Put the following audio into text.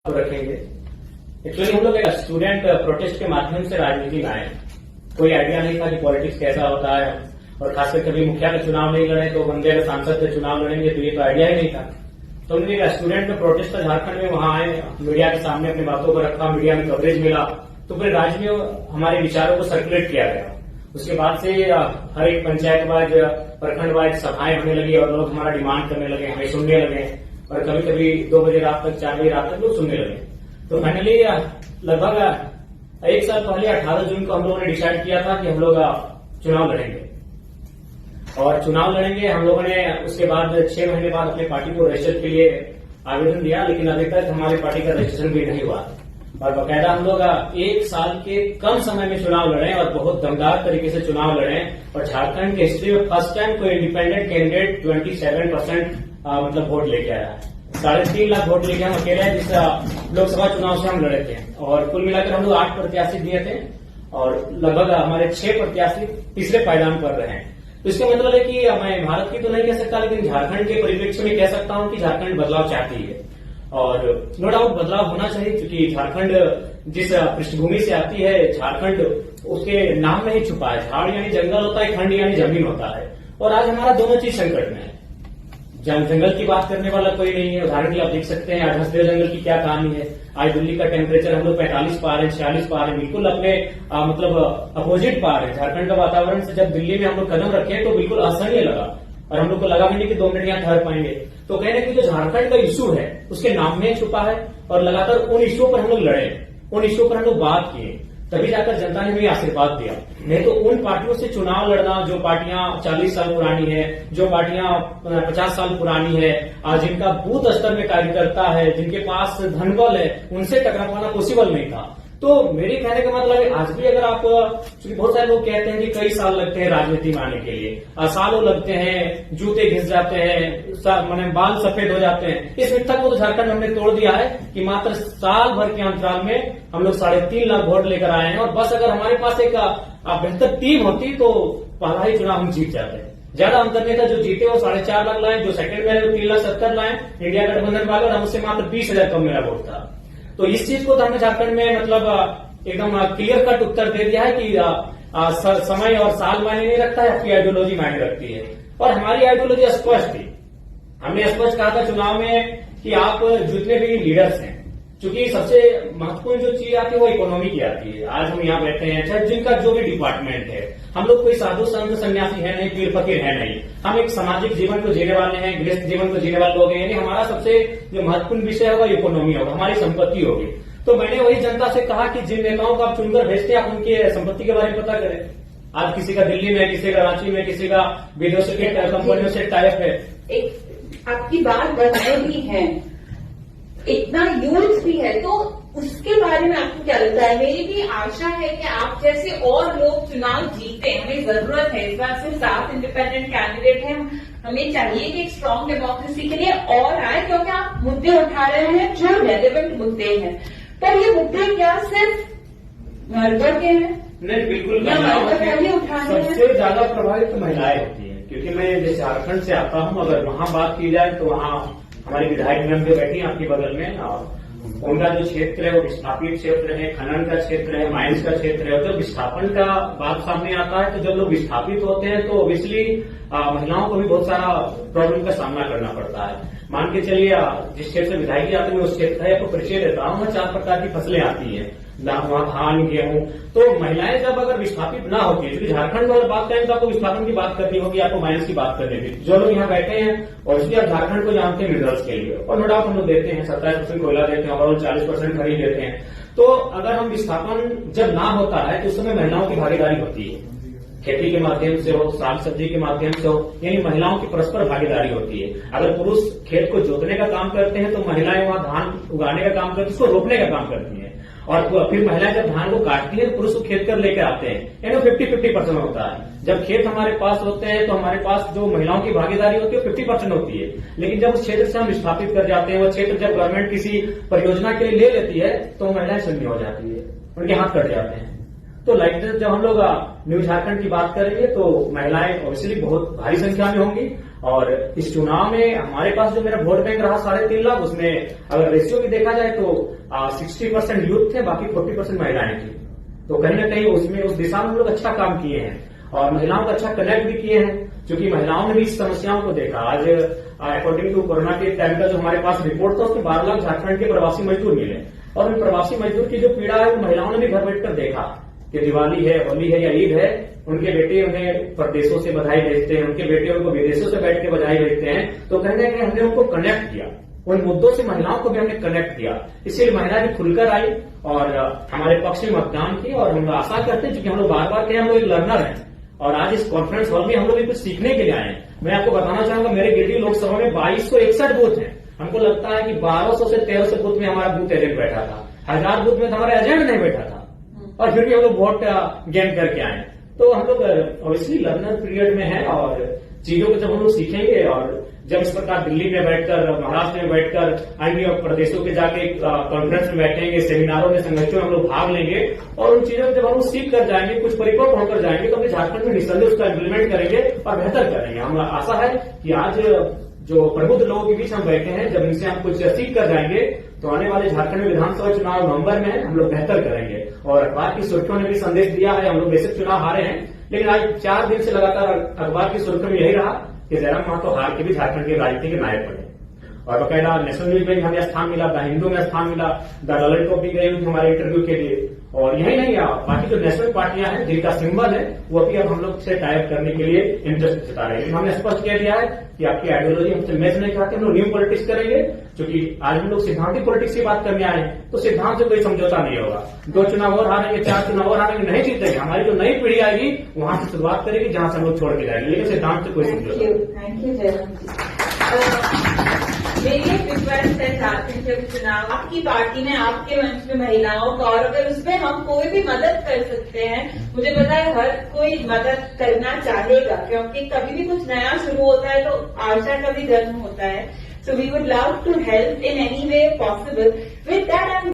रखेंगे। एक्चुअली हम लोग एक स्टूडेंट प्रोटेस्ट के माध्यम से राजनीति में आए। कोई आइडिया नहीं था कि पॉलिटिक्स कैसा होता है, और खासकर कभी मुखिया का चुनाव नहीं लड़े तो बंदे अगर सांसद से चुनाव लड़ेंगे तो ये तो आइडिया ही नहीं था। तो हमने एक स्टूडेंट में प्रोटेस्ट था झारखंड में, वहां आए, मीडिया के सामने अपनी बातों को रखा, मीडिया में कवरेज मिला, तो पूरे राज्य में हमारे विचारों को सर्कुलेट किया गया। उसके बाद से हर एक पंचायत वाइज, प्रखंड वाइज सभाएं होने लगी और लोग हमारा डिमांड करने लगे, हमें सुनने लगे, और कभी कभी 2 बजे रात तक, 4 बजे रात तक लोग सुनने लगे। तो फाइनली लगभग 1 साल पहले 18 जून को हम लोगों ने डिसाइड किया था कि हम लोग चुनाव लड़ेंगे, और चुनाव लड़ेंगे। हम लोगों ने उसके बाद 6 महीने बाद अपनी पार्टी को रजिस्टर के लिए आवेदन दिया, लेकिन अभी तक हमारी पार्टी का रजिस्ट्रेशन भी नहीं हुआ। और बाकायदा हम लोग 1 साल के कम समय में चुनाव लड़े और बहुत दमदार तरीके से चुनाव लड़े, और झारखंड के हिस्ट्री में फर्स्ट टाइम कोई इंडिपेंडेंट कैंडिडेट 27% मतलब वोट लेके आया है। 3.5 लाख वोट लेके हम अकेले जिस लोकसभा चुनाव से हम लड़े थे, और कुल मिलाकर हम लोग 8 प्रत्याशी दिए थे, और लगभग हमारे 6 प्रत्याशी तीसरे पायदान पर रहे हैं। तो इसका मतलब है कि मैं भारत की तो नहीं कह सकता, लेकिन झारखंड के परिप्रेक्ष्य में कह सकता हूं कि झारखंड बदलाव चाहती है, और नो डाउट बदलाव होना चाहिए, क्योंकि झारखंड जिस पृष्ठभूमि से आती है, झारखंड उसके नाम में ही छुपा है। झाड़ यानी जंगल होता है, खंड यानी जमीन होता है, और आज हमारा दोनों चीज संकट में है। जंगल की बात करने वाला कोई नहीं है। उदाहरण के लिए आप देख सकते हैं आज हंसदेव जंगल की क्या कहानी है। आज दिल्ली का टेम्परेचर हम लोग 45 पा रहे हैं, 46 पा रहे हैं, बिल्कुल अपने मतलब अपोजिट पा रहे हैं। झारखंड का वातावरण से जब दिल्ली में हम लोग कदम रखे तो बिल्कुल असहनीय लगा, और हम लोग को लगा भी नहीं कि 2 मिनट यहाँ ठहर पाएंगे। तो कहने की जो झारखंड का इश्यू है उसके नाम में छुपा है, और लगातार उन इश्यूओं पर हम लोग लड़े, उन इश्यूओं पर हम लोग बात किए, तभी जाकर जनता ने भी आशीर्वाद दिया। नहीं तो उन पार्टियों से चुनाव लड़ना जो पार्टियां 40 साल पुरानी है, जो पार्टियां 50 साल पुरानी है, जिनका बूथ स्तर में कार्यकर्ता है, जिनके पास धनबल है, उनसे टकरा पाना पॉसिबल नहीं था। तो मेरे कहने का मतलब है आज भी अगर आप, क्योंकि बहुत सारे लोग कहते हैं कि कई साल लगते हैं राजनीति में आने के लिए, सालों लगते हैं, जूते घिस जाते हैं, माने बाल सफेद हो जाते हैं, इस मिथक को तो झारखंड हमने तोड़ दिया है कि मात्र साल भर के अंतराल में हम लोग 3.5 लाख वोट लेकर आए हैं। और बस अगर हमारे पास एक बेहतर टीम होती तो पहला ही चुनाव हम जीत जाते हैं। ज्यादा अंतर नहीं था, जो जीते वो 4.5 लाख लाए, जो सेकंड में 3,70,000 लाए इंडिया गठबंधन वाले, और हमसे मात्र 20,000 कम मेरा वोट था। तो इस चीज को तो हमने झारखंड में मतलब एकदम क्लियर कट उत्तर दे दिया है कि समय और साल मायने नहीं रखता है, आपकी आइडियोलॉजी मायने रखती है। और हमारी आइडियोलॉजी स्पष्ट थी। हमने स्पष्ट कहा था चुनाव में कि आप जितने भी लीडर्स हैं, क्योंकि सबसे महत्वपूर्ण जो चीज आती है वो इकोनॉमी की आती है। आज हम यहाँ बैठे हैं, चाहे जिनका जो भी डिपार्टमेंट है, हम लोग कोई साधु संत सन्यासी है नहीं, पीर फकीर है नहीं, हम एक सामाजिक जीवन को जीने वाले हैं, गृहस्थ जीवन को जीने वाले लोग हैं। यानी हमारा सबसे जो महत्वपूर्ण विषय होगा इकोनॉमी होगा, हमारी संपत्ति होगी। तो मैंने वही जनता से कहा कि जिन नेताओं को आप चुनकर भेजते हैं, आप उनके संपत्ति के बारे में पता करें। आज किसी का दिल्ली में, किसी का रांची में, किसी का विदेशों की कंपनियों से टाइप है। एक आपकी बात बढ़ते भी है, इतना यूथ भी है, तो उसके बारे में आपको क्या लगता है? मेरी भी आशा है कि आप जैसे और लोग चुनाव जीते। हमें जरूरत है, इस बार सिर्फ 7 इंडिपेंडेंट कैंडिडेट हैं, हमें चाहिए कि एक स्ट्रांग डेमोक्रेसी के लिए और आए, क्योंकि आप मुद्दे उठा रहे हैं जो रेलेवेंट मुद्दे हैं। पर ये मुद्दे क्या सिर्फ वर्कर के हैं? नहीं, बिल्कुल सबसे ज्यादा प्रभावित महिलाएं होती है, क्योंकि मैं जैसे झारखंड से आता हूं, अगर वहां बात की जाए तो वहां हमारी विधायक मैम जो बैठी है आपके बगल में, उनका जो क्षेत्र है वो विस्थापित क्षेत्र है, खनन का क्षेत्र है, माइंस का क्षेत्र है। और जब विस्थापन का बात सामने आता है तो जब लोग विस्थापित होते हैं तो ऑब्वियसली महिलाओं को भी बहुत सारा प्रॉब्लम का सामना करना पड़ता है। मान के चलिए जिस क्षेत्र से विधायक आते हैं उस क्षेत्र का आपको परिचय देता हूँ, 4 प्रकार की फसलें आती है, वहां धान, गेहूं। तो महिलाएं जब अगर विस्थापित ना होती है, क्योंकि झारखंड में अगर बात करें तो आपको विस्थापन की बात करनी होगी, आपको माइंस की बात करनी होगी। जो लोग यहाँ बैठे हैं और इसलिए आप झारखंड को जानते हैं मिनरल्स के लिए, और नो डाउट हम लोग देते हैं 27% कोयला देते हैं, और 40% खरीद देते हैं। तो अगर हम विस्थापन जब ना होता है तो उस समय महिलाओं की भागीदारी होती है, खेती के माध्यम से हो, साग सब्जी के माध्यम से हो, यानी महिलाओं की परस्पर भागीदारी होती है। अगर पुरुष खेत को जोतने का काम करते हैं तो महिलाएं वहां धान उगाने का काम करती है, उसको रोपने का काम करती है, और फिर महिलाएं जब धान को काटती है तो पुरुष को खेत कर लेकर आते हैं। यानी 50-50% होता है। जब खेत हमारे पास होते हैं तो हमारे पास जो महिलाओं की भागीदारी होती है 50% होती है। लेकिन जब उस क्षेत्र से हम विस्थापित कर जाते हैं, वो क्षेत्र जब गवर्नमेंट किसी परियोजना के लिए ले लेती है तो महिलाएं शून्य हो जाती है, उनके हाथ कट जाते हैं। तो लाइक जब हम लोग न्यू झारखंड की बात करेंगे तो महिलाएं ऑब्वियसली बहुत भारी संख्या में होंगी। और इस चुनाव में हमारे पास जो मेरा वोट बैंक रहा 3.5 लाख, उसमें अगर रेशियो भी देखा जाए तो 60% यूथ थे, बाकी 40% महिलाएं थी। तो कहीं ना कहीं उसमें उस दिशा में हम लोग अच्छा काम किए हैं और महिलाओं का अच्छा कनेक्ट भी किए हैं, क्योंकि महिलाओं ने भी इस समस्याओं को देखा। आज अकॉर्डिंग टू कोरोना के टाइम का जो हमारे पास रिपोर्ट था, उसमें 12 लाख झारखंड के प्रवासी मजदूर मिले और उन प्रवासी मजदूर की जो पीड़ा है वो महिलाओं ने भी घर बैठकर देखा कि दिवाली है, होली है या ईद है, उनके बेटे उन्हें प्रदेशों से बधाई भेजते हैं, उनके बेटे उनको विदेशों से बैठ के बधाई भेजते हैं। तो कहीं ना कहीं हमने उनको कनेक्ट किया, उन मुद्दों से महिलाओं को भी हमने कनेक्ट किया, इसलिए महिलाएं भी खुलकर आई और हमारे पक्ष में मतदान की। और हम आशा करते हैं, क्योंकि हम लोग बार बार कहें हम लोग एक लर्नर हैं और आज इस कॉन्फ्रेंस हॉल में हम लोग भी कुछ सीखने के लिए आए हैं। मैं आपको बताना चाहूंगा, मेरे गिरिडीह लोकसभा में 2261 बूथ हैं। हमको लगता है कि 1200 से 1300 बूथ में हमारा बूथ एजेंट बैठा था, 1000 बूथ में हमारा एजेंट नहीं बैठा था, और फिर भी हम लोग वोट गेन करके आए। तो हम लोग ऑब्वियसली लर्नर पीरियड में है और चीजों को जब हम लोग सीखेंगे और जब इस प्रकार दिल्ली में बैठकर, महाराष्ट्र में बैठकर अन्य प्रदेशों के जाके कॉन्फ्रेंस में बैठेंगे, सेमिनारों में, संगठनों में हम लोग भाग लेंगे और उन चीजों को जब हम लोग सीख कर जाएंगे, कुछ परिपक्व होकर जाएंगे, तो अपने झारखंड में निसंदेह उसका इम्प्लीमेंट करेंगे और बेहतर करेंगे। हम आशा है कि आज जो प्रबुद्ध लोगों के बीच हम बैठे हैं, जब इनसे हम कुछ सीख कर जाएंगे तो आने वाले झारखंड में विधानसभा चुनाव नवंबर में हम लोग बेहतर करेंगे। और अखबार की सुर्खियों ने भी संदेश दिया है, हम लोग बेशक चुनाव हारे हैं, लेकिन आज 4 दिन से लगातार अखबार की सुर्खियों में यही रहा कि जयराम महतो हार के भी झारखंड के राजनीति के नायक बने। और बकायदा नेशनल न्यूज में हमें स्थान मिला, द हिंदू में स्थान मिला, द ललित भी गई हुई हमारे इंटरव्यू के लिए। और यही नहीं, बाकी जो नेशनल पार्टियां हैं जिनका सिंबल है वो भी अब हम लोग से टाइप करने के लिए इंटरेस्ट जता रहे हैं। हमने स्पष्ट कह दिया है कि आपकी आइडियोलॉजी हमसे मैच नहीं खाते, हम लोग न्यू पॉलिटिक्स करेंगे, क्योंकि आज हम लोग सिद्धांतिक पॉलिटिक्स की बात करने आए हैं, तो सिद्धांत से कोई समझौता नहीं होगा। 2 चुनाव और हारेंगे, 4 चुनाव और हारेंगे, नहीं जीतेंगे। हमारी जो नई पीढ़ी आएगी वहां से शुरुआत करेगी जहां से हम लोग छोड़ के जाएंगे, लेकिन सिद्धांत से कोई समझौता। थैंक यू जयराम जी। मेरी एक रिक्वेस्ट है, झारखंड के चुनाव आपकी पार्टी में, आपके मंच में महिलाओं का, और अगर उसमें हम कोई भी मदद कर सकते हैं, मुझे पता है हर कोई मदद करना चाहेगा, क्योंकि कभी भी कुछ नया शुरू होता है तो आशा का भी जन्म होता है। So we would love to help in any way possible. With that